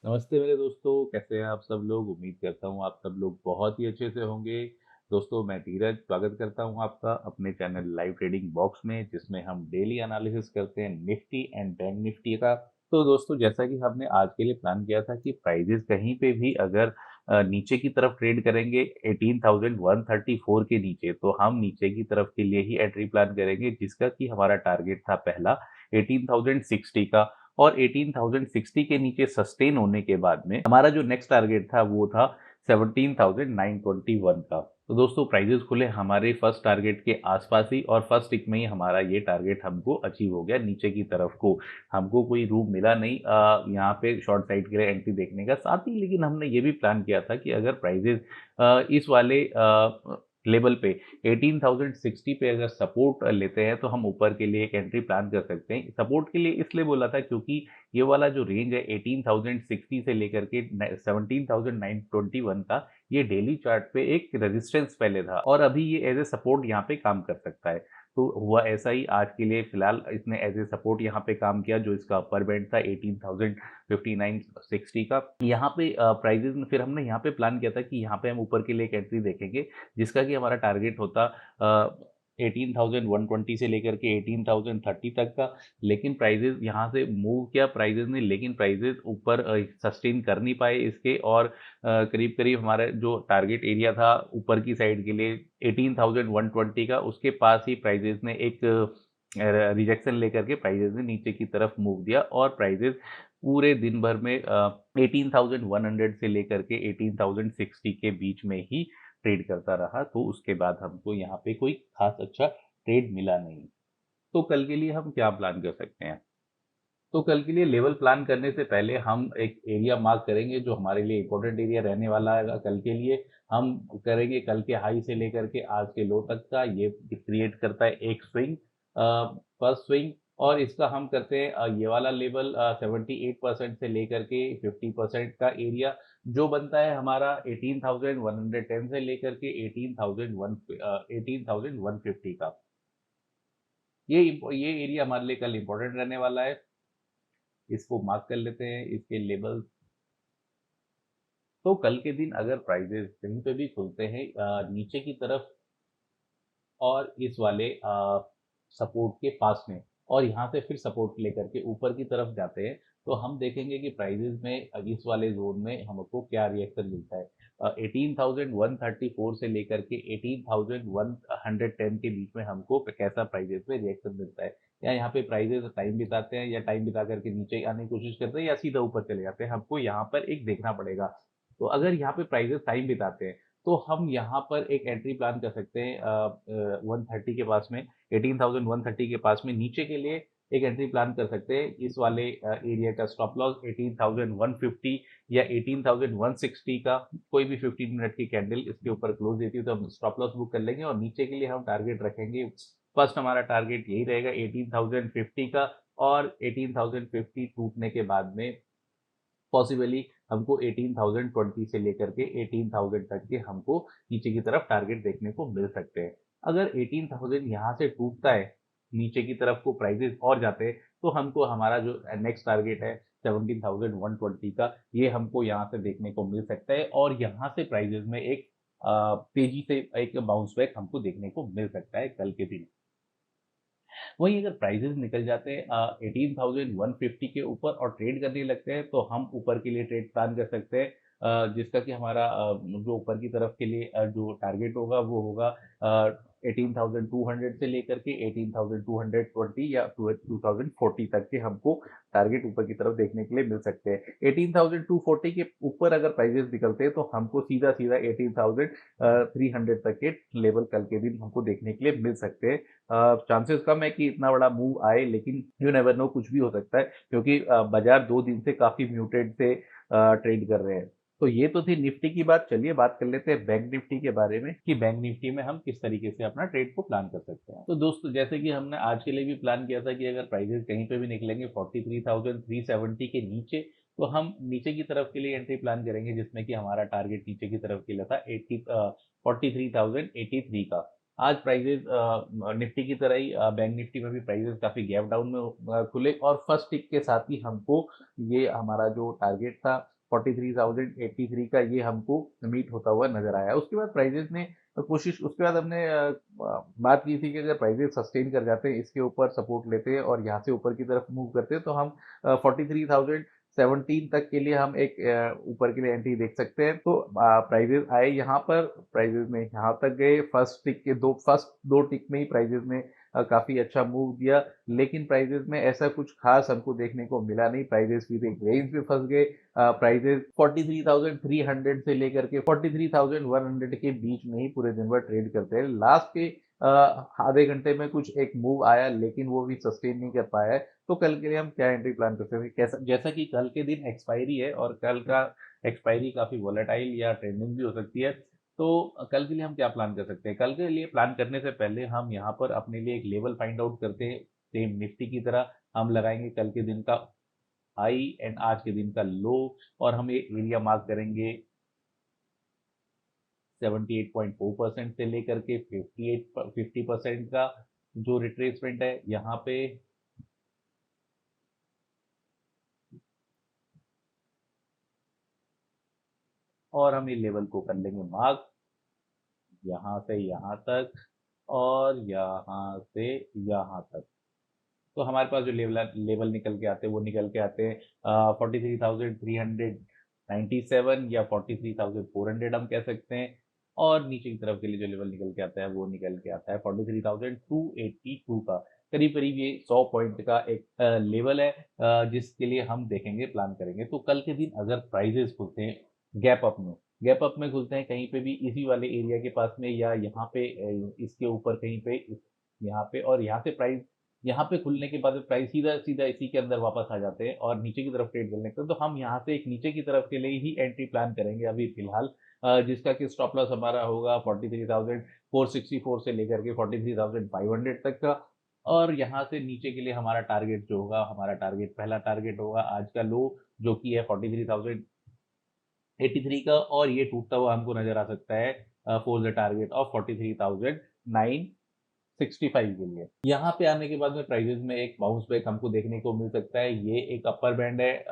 नमस्ते मेरे दोस्तों, कैसे हैं आप सब लोग? उम्मीद करता हूँ आप सब लोग बहुत ही अच्छे से होंगे। दोस्तों, मैं धीरज स्वागत करता हूँ आपका अपने चैनल लाइव ट्रेडिंग बॉक्स में, जिसमें हम डेली एनालिसिस करते हैं निफ्टी एंड बैंक निफ्टी का। तो दोस्तों, जैसा कि हमने आज के लिए प्लान किया था कि प्राइजेस कहीं पे भी अगर नीचे की तरफ ट्रेड करेंगे 18,134 के नीचे, तो हम नीचे की तरफ के लिए ही एंट्री प्लान करेंगे, जिसका कि हमारा टारगेट था पहला 18,060 का। और 18,060 के नीचे सस्टेन होने के बाद में हमारा जो नेक्स्ट टारगेट था वो था 17,921 का। तो दोस्तों, प्राइजेस खुले हमारे फर्स्ट टारगेट के आसपास ही, और फर्स्ट टिक में ही हमारा ये टारगेट हमको अचीव हो गया नीचे की तरफ को। हमको कोई रूम मिला नहीं यहाँ पे शॉर्ट साइड के लिए एंट्री देखने का। साथ ही लेकिन हमने ये भी प्लान किया था कि अगर प्राइजेस इस वाले लेवल पे 18,060 पे अगर सपोर्ट लेते हैं, तो हम ऊपर के लिए एक एंट्री प्लान कर सकते हैं। सपोर्ट के लिए इसलिए बोला था क्योंकि ये वाला जो रेंज है 18,060 से लेकर के 17,921 का, ये डेली चार्ट पे एक रेजिस्टेंस पहले था, और अभी ये एज ए सपोर्ट यहाँ पे काम कर सकता है। तो हुआ ऐसा ही, आज के लिए फिलहाल इसने एज ए सपोर्ट यहाँ पे काम किया, जो इसका अपर बैंड था 18,059-60 का। यहाँ पे प्राइजेस में फिर हमने यहाँ पे प्लान किया था कि यहाँ पे हम ऊपर के लिए एक एंट्री देखेंगे, जिसका कि हमारा टारगेट होता 18,120 से लेकर के 18,030 तक का। लेकिन प्राइजेस यहाँ से मूव किया प्राइजेस ने, लेकिन प्राइजेस ऊपर सस्टेन कर नहीं पाए इसके, और करीब करीब हमारा जो टारगेट एरिया था ऊपर की साइड के लिए 18,120 का, उसके पास ही प्राइजेस ने एक रिजेक्शन लेकर के प्राइजेस ने नीचे की तरफ मूव दिया, और प्राइजेस पूरे दिन भर में 18,100 से लेकर के 18,060 के बीच में ही ट्रेड करता रहा। तो उसके बाद हमको यहाँ पे कोई खास अच्छा ट्रेड मिला नहीं। तो कल के लिए हम क्या प्लान कर सकते हैं? तो कल के लिए लेवल प्लान करने से पहले हम एक एरिया मार्क करेंगे, जो हमारे लिए इंपॉर्टेंट एरिया रहने वाला है कल के लिए। हम करेंगे कल के हाई से लेकर के आज के लो तक का, ये क्रिएट करता है एक स्विंग, फर्स्ट स्विंग। और इसका हम करते हैं ये वाला लेवल 78% से लेकर के 50% का एरिया, जो बनता है हमारा 18,110 से लेकर के 18,150 का। ये एरिया हमारे लिए कल इंपॉर्टेंट रहने वाला है। इसको मार्क कर लेते हैं, इसके लेवल। तो कल के दिन अगर प्राइजेस कहीं पे भी खुलते हैं नीचे की तरफ, और इस वाले सपोर्ट के पास में, और यहाँ से फिर सपोर्ट लेकर के ऊपर की तरफ जाते हैं, तो हम देखेंगे कि प्राइजेस में इस वाले जोन में हमको क्या रिएक्शन मिलता है। 18,134 से लेकर के 18,110 के बीच में हमको कैसा प्राइजेस में रिएक्शन मिलता है। या यहाँ पे प्राइजेस टाइम बिताते हैं, या टाइम बिता करके नीचे आने की कोशिश करते हैं, या सीधा ऊपर चले जाते हैं, हमको यहाँ पर एक देखना पड़ेगा। तो अगर यहाँ पे प्राइजेस टाइम बिताते हैं, तो हम यहाँ पर एक एंट्री प्लान कर सकते हैं 130 के पास में, 18,130 के पास में नीचे के लिए एक एंट्री प्लान कर सकते हैं। इस वाले एरिया का स्टॉप लॉस 18,150 या 18,160 का, कोई भी 15 मिनट की कैंडल इसके ऊपर क्लोज देती है तो हम स्टॉप लॉस बुक कर लेंगे, और नीचे के लिए हम टारगेट रखेंगे। फर्स्ट हमारा टारगेट यही रहेगा 18,050 का, और 18,050 टूटने के बाद में पॉसिबली हमको 18,020 से लेकर के 18,000 तक के हमको नीचे की तरफ टारगेट देखने को मिल सकते हैं। अगर 18,000 यहाँ से टूटता है, नीचे की तरफ को प्राइजेस और जाते हैं, तो हमको हमारा जो नेक्स्ट टारगेट है 17,120 का, ये हमको यहाँ से देखने को मिल सकता है, और यहाँ से प्राइजेस में एक तेजी से एक बाउंस बैक हमको देखने को मिल सकता है कल के दिन। वहीं अगर प्राइजेस निकल जाते हैं 18,150 के ऊपर और ट्रेड करने लगते हैं, तो हम ऊपर के लिए ट्रेड प्लान कर सकते हैं, जिसका कि हमारा जो ऊपर की तरफ के लिए जो टारगेट होगा वो होगा 18,200 से लेकर के 18,220 या 2040 तक के हमको टारगेट ऊपर की तरफ देखने के लिए मिल सकते हैं। 18,240 के ऊपर अगर प्राइजेस निकलते हैं, तो हमको सीधा सीधा 18,300 तक के लेवल कल के दिन हमको देखने के लिए मिल सकते हैं। चांसेस कम है कि इतना बड़ा मूव आए, लेकिन यू नेवर नो, कुछ भी हो सकता है, क्योंकि बाजार 2 दिन से काफी म्यूटेड से ट्रेड कर रहे हैं। तो ये तो थी निफ्टी की बात। चलिए बात कर लेते हैं बैंक निफ्टी के बारे में, कि बैंक निफ्टी में हम किस तरीके से अपना ट्रेड को प्लान कर सकते हैं। तो दोस्तों, जैसे कि हमने आज के लिए भी प्लान किया था कि अगर प्राइजेस कहीं पे भी निकलेंगे 43,370 के नीचे, तो हम नीचे की तरफ के लिए एंट्री प्लान करेंगे, जिसमें कि हमारा टारगेट नीचे की तरफ के लिए था 43,083 का। आज प्राइजेस निफ्टी की तरह ही बैंक निफ्टी में भी प्राइजेस काफी गैप डाउन में खुले, और फर्स्ट टिक के साथ ही हमको ये हमारा जो टारगेट था 43,083 का ये हमको मीट होता हुआ नजर आया। उसके बाद प्राइजेस ने कोशिश उसके बाद हमने बात की थी कि अगर प्राइजेस सस्टेन कर जाते हैं, इसके ऊपर सपोर्ट लेते हैं और यहाँ से ऊपर की तरफ मूव करते हैं, तो हम 43,017 तक के लिए हम एक ऊपर के लिए एंट्री देख सकते हैं। तो प्राइजेस आए यहाँ पर, प्राइजेस में यहाँ तक गए, फर्स्ट दो टिक में ही प्राइजेस में काफी अच्छा मूव दिया, लेकिन प्राइजेस में ऐसा कुछ खास हमको देखने को मिला नहीं। प्राइजेस भी एक रेंज में फंस गए। प्राइजेस 43,300 से लेकर के 43,100 के बीच में ही पूरे दिन भर ट्रेड करते हैं। लास्ट के आधे घंटे में कुछ एक मूव आया, लेकिन वो भी सस्टेन नहीं कर पाया है। तो कल के लिए हम क्या एंट्री प्लान कर सकते हैं? कैसा, जैसा कि कल के दिन एक्सपायरी है और कल का एक्सपायरी काफी वोलेटाइल या ट्रेंडिंग भी हो सकती है, तो कल के लिए हम क्या प्लान कर सकते हैं? कल के लिए प्लान करने से पहले हम यहाँ पर अपने लिए एक लेवल फाइंड आउट करते हैं। सेम निफ्टी की तरह हम लगाएंगे कल के दिन का हाई एंड आज के दिन का लो, और हम एक एरिया मार्क करेंगे 78.4% से लेकर के 50% का जो रिट्रेसमेंट है यहाँ पे, और हम ये लेवल को कर लेंगे मार्क यहाँ से यहाँ तक और यहाँ से यहाँ तक। तो हमारे पास जो लेवल लेवल निकल के आते हैं वो निकल के आते हैं 43,397 या 43,400 हम कह सकते हैं, और नीचे की तरफ के लिए जो लेवल निकल के आता है वो निकल के आता है 43,282 का। करीब करीब ये 100 पॉइंट का एक लेवल है जिसके लिए हम देखेंगे, प्लान करेंगे। तो कल के दिन अगर प्राइजेस खुलते हैं गैप अप में खुलते हैं कहीं पे भी इसी वाले एरिया के पास में, या यहाँ पे इसके ऊपर कहीं पे यहाँ पे, और यहाँ से प्राइस यहाँ पे खुलने के बाद प्राइस सीधा सीधा इसी के अंदर वापस आ जाते हैं और नीचे की तरफ ट्रेड करने लगते हैं, तो हम यहाँ से एक नीचे की तरफ के लिए ही एंट्री प्लान करेंगे अभी फिलहाल, जिसका कि स्टॉप लॉस हमारा होगा 43,464 से लेकर के 43,500 तक का। और यहाँ से नीचे के लिए हमारा टारगेट जो होगा, हमारा टारगेट पहला टारगेट होगा आज का लो जो कि है 43,083 का, और ये टूटता हुआ हमको नजर आ सकता है फॉर द टारगेट ऑफ 43,965 के लिए। यहाँ पे आने के बाद में प्राइजेस में एक बाउंस बैक हमको देखने को मिल सकता है। ये एक अपर बैंड है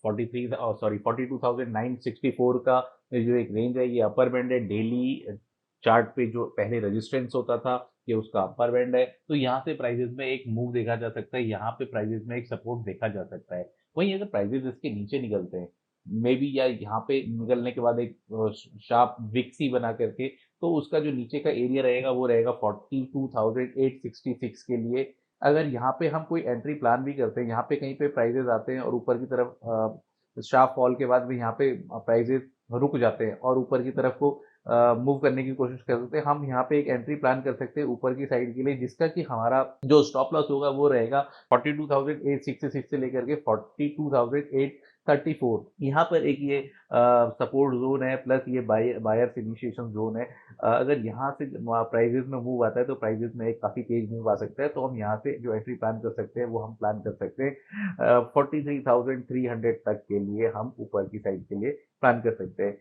42,964 का जो एक रेंज है, ये अपर बैंड है। डेली चार्ट पे जो पहले रेजिस्टेंस होता था ये उसका अपर बैंड है। तो यहाँ से प्राइजेस में एक मूव देखा जा सकता है, यहाँ पे प्राइजेस में एक सपोर्ट देखा जा सकता है। वहीं अगर प्राइजेस इसके नीचे निकलते हैं मे बी, या यहाँ पे निकलने के बाद एक शार्प विक्सी बना करके, तो उसका जो नीचे का एरिया रहेगा वो रहेगा 42,866 के लिए। अगर यहाँ पे हम कोई एंट्री प्लान भी करते हैं, यहाँ पे कहीं पे प्राइजेस आते हैं और ऊपर की तरफ शार्प फॉल के बाद भी यहाँ पे प्राइजेस रुक जाते हैं और ऊपर की तरफ को मूव करने की कोशिश कर सकते हैं, हम यहाँ पे एक एंट्री प्लान कर सकते हैं ऊपर की साइड के लिए, जिसका कि हमारा जो स्टॉप लॉस होगा वो रहेगा 42,866 से लेकर के 42,834। यहाँ पर एक ये सपोर्ट जोन है, प्लस ये बायर्स इनिशिएशन जोन है। अगर यहाँ से प्राइजेस में मूव आता है तो प्राइजेस में एक काफी तेज मूव आ सकता है, तो हम यहाँ से जो एंट्री प्लान कर सकते हैं वो हम प्लान कर सकते हैं 43,300 तक के लिए, हम ऊपर की साइड के लिए प्लान कर सकते हैं।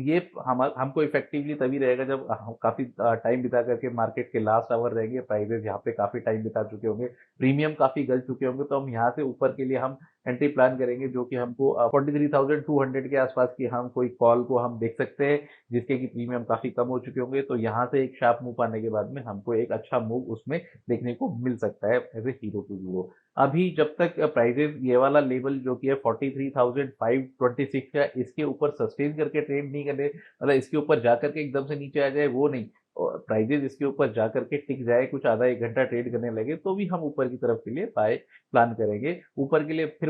ये हमको इफेक्टिवली तभी रहेगा जब हम काफी टाइम बिता करके मार्केट के लास्ट आवर रहेंगे, प्राइजेस यहाँ पे काफी टाइम बिता चुके होंगे, प्रीमियम काफी गल चुके होंगे, तो हम यहाँ से ऊपर के लिए हम एंट्री प्लान करेंगे जो कि हमको 43,200 के आसपास की हम कोई कॉल को हम देख सकते हैं, जिसके कि प्रीमियम काफी कम हो चुके होंगे। तो यहाँ से एक शार्प मूव आने के बाद में हमको एक अच्छा मूव उसमें देखने को मिल सकता है एज ए 0 to 0। अभी जब तक प्राइजेस ये वाला लेवल जो कि है 43,526 का, इसके ऊपर सस्टेन करके ट्रेड नहीं करे, मतलब इसके ऊपर जा करके एकदम से नीचे आ जाए वो नहीं, और प्राइजेस इसके ऊपर जा करके टिक जाए, कुछ आधा एक घंटा ट्रेड करने लगे, तो भी हम ऊपर की तरफ के लिए बाय प्लान करेंगे। ऊपर के लिए फिर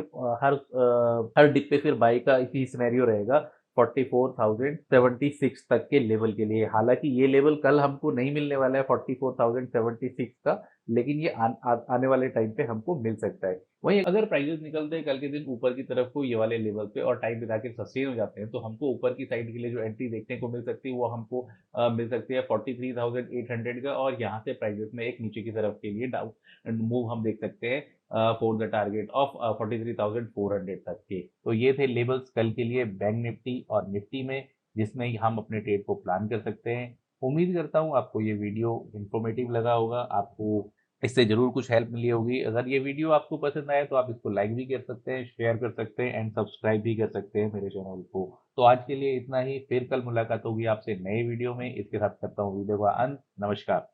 हर डिप पे फिर बाय का ही सिनेरियो रहेगा 44,076 तक के लेवल के लिए। हालांकि ये लेवल कल हमको नहीं मिलने वाला है 44,076 का, लेकिन ये आने वाले टाइम पे हमको मिल सकता है। वहीं अगर प्राइजेस निकलते हैं कल के दिन ऊपर की तरफ को ये वाले लेवल पे और टाइम बिता के सस्टेन हो जाते हैं, तो हमको ऊपर की साइड के लिए जो एंट्री देखने को मिल सकती है वो हमको मिल सकती है 43,800 का, और यहाँ से प्राइजेस में एक नीचे की तरफ के लिए डाउन मूव हम देख सकते हैं फॉर द टारगेट ऑफ 43,400 तक के। तो ये थे लेवल्स कल के लिए बैंक निफ्टी और निफ्टी में, जिसमें हम अपने ट्रेड को प्लान कर सकते हैं। उम्मीद करता हूँ आपको ये वीडियो इंफॉर्मेटिव लगा होगा, आपको इससे ज़रूर कुछ हेल्प मिली होगी। अगर ये वीडियो आपको पसंद आए तो आप इसको लाइक भी कर सकते हैं, शेयर कर सकते हैं एंड सब्सक्राइब भी कर सकते हैं मेरे चैनल को। तो आज के लिए इतना ही, फिर कल मुलाकात होगी आपसे नए वीडियो में। इसके साथ करता हूँ वीडियो का अंत। नमस्कार।